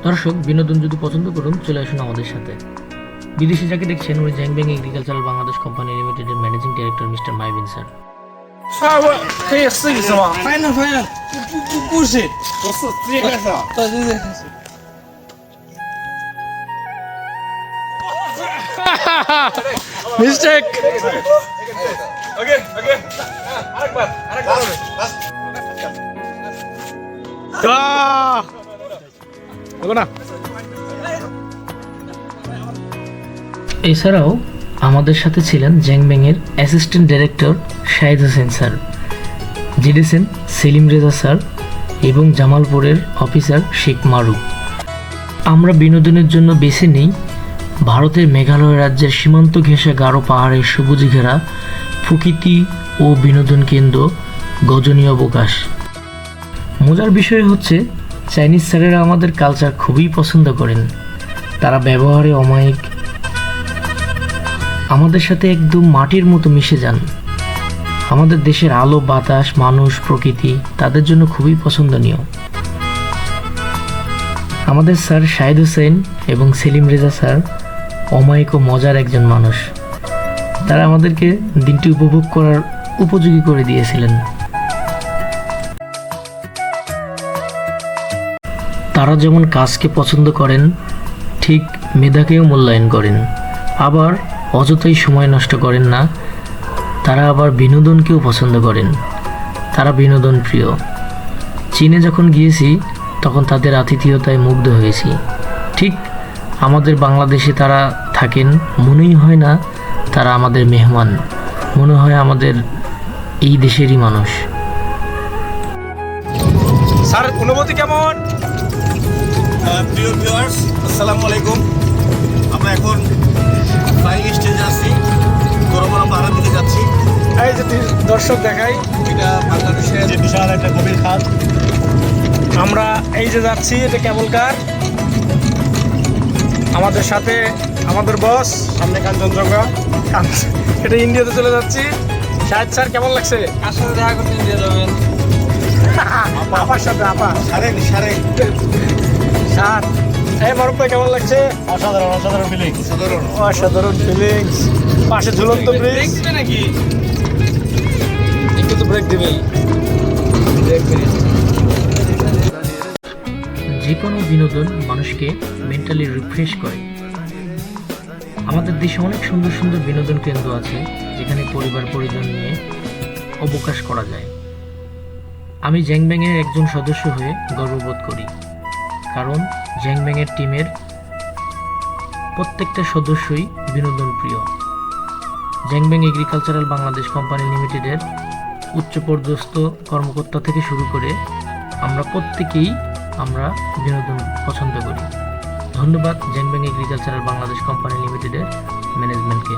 দর্শক, বিনোদন যদি পছন্দ করুন চলে আসুন আমাদের সাথে। বিদেশে যাকে দেখছেন উনি জ্যাংব্যাং এগ্রিকালচারাল বাংলাদেশ কোম্পানি লিমিটেডের ম্যানেজিং ডিরেক্টর মিস্টার মাইবিন স্যার।可以试一试吗？Final，不是，不是，直接开始啊！对。Mistake。Okay。আরেকবার। এছাড়াও আমাদের সাথে ছিলেন জ্যাংব্যাংয়ের assistant director Shahid Hossain sir, জিডিসেন সেলিম রেজা স্যার এবং জামালপুরের অফিসার শেখ মারুফ। আমরা বিনোদনের জন্য বেছে নিই ভারতের মেঘালয় রাজ্যের সীমান্ত ঘেঁষা গাঢ় পাহাড়ের সবুজে ঘেরা প্রকৃতি ও বিনোদন কেন্দ্র গজনীয় অবকাশ। মজার বিষয় হচ্ছে চাইনিজ স্যারেরা আমাদের কালচার খুবই পছন্দ করেন। তারা ব্যবহারে অমায়িক, আমাদের সাথে একদম মাটির মতো মিশে যান। আমাদের দেশের আলো, বাতাস, মানুষ, প্রকৃতি তাদের জন্য খুবই পছন্দনীয়। আমাদের স্যার শাহিদ হোসেন এবং সেলিম রেজা স্যার অমায়িক ও মজার একজন মানুষ। তারা আমাদেরকে দিনটি উপভোগ করার উপযোগী করে দিয়েছিলেন। তারা যেমন কাজকে পছন্দ করেন, ঠিক মেধাকেও মূল্যায়ন করেন। আবার অযথাই সময় নষ্ট করেন না। তারা আবার বিনোদনকেও পছন্দ করেন। তারা বিনোদন প্রিয়। চীনে যখন গিয়েছি তখন তাদের আতিথেয়তায় মুগ্ধ হয়েছি। ঠিক আমাদের বাংলাদেশে তারা থাকেন, মনেই হয় না তারা আমাদের মেহমান, মনে হয় আমাদের এই দেশেরই মানুষ। স্যার, অনুভূতি কেমন? প্রিয় ভিউয়ার্স, আসসালামু আলাইকুম। আমরা এখন ফ্লাইং স্টেজে আছি, গরম পাহাড়ের দিকে যাচ্ছি। এই যে দর্শক দেখাই, এটা বাংলাদেশের যে বিশাল একটা গভীর খাত। আমরা এই যে যাচ্ছি, এটা কেবল কার। আমাদের সাথে আমাদের বস, সামনে কাঞ্চনজঙ্ঘা। এটা ইন্ডিয়াতে চলে যাচ্ছি। শাহেদ স্যার, কেমন লাগছে? কার সাথে দেখা করতে ইন্ডিয়া যাবেন? আপার সাথে। স্যার, এই মারুফ ভাই, কেমন লাগছে? অসাধারণ ফিলিংস। পাশে ঝুলন্ত ব্রিজ নাকি? একটু তো ব্রেক দিবেই। যে কোনো বিনোদন মানুষকে মেন্টালি রিফ্রেশ করে। আমাদের দেশে অনেক সুন্দর সুন্দর বিনোদন কেন্দ্র আছে যেখানে পরিবার পরিজন নিয়ে অবকাশ করা যায়। আমি জ্যাংব্যাংয়ের একজন সদস্য হয়ে গর্ববোধ করি, কারণ জ্যাংব্যাংয়ের টিমের প্রত্যেকটা সদস্যই বিনোদন প্রিয়। জ্যাংব্যাং এগ্রিকালচারাল বাংলাদেশ কোম্পানি লিমিটেডের উচ্চপদস্থ কর্মকর্তা থেকে শুরু করে আমরা প্রত্যেকেই বিনোদন পছন্দ করি। ধন্যবাদ জ্যাংব্যাং এগ্রিকালচারাল বাংলাদেশ কোম্পানি লিমিটেডের ম্যানেজমেন্টকে।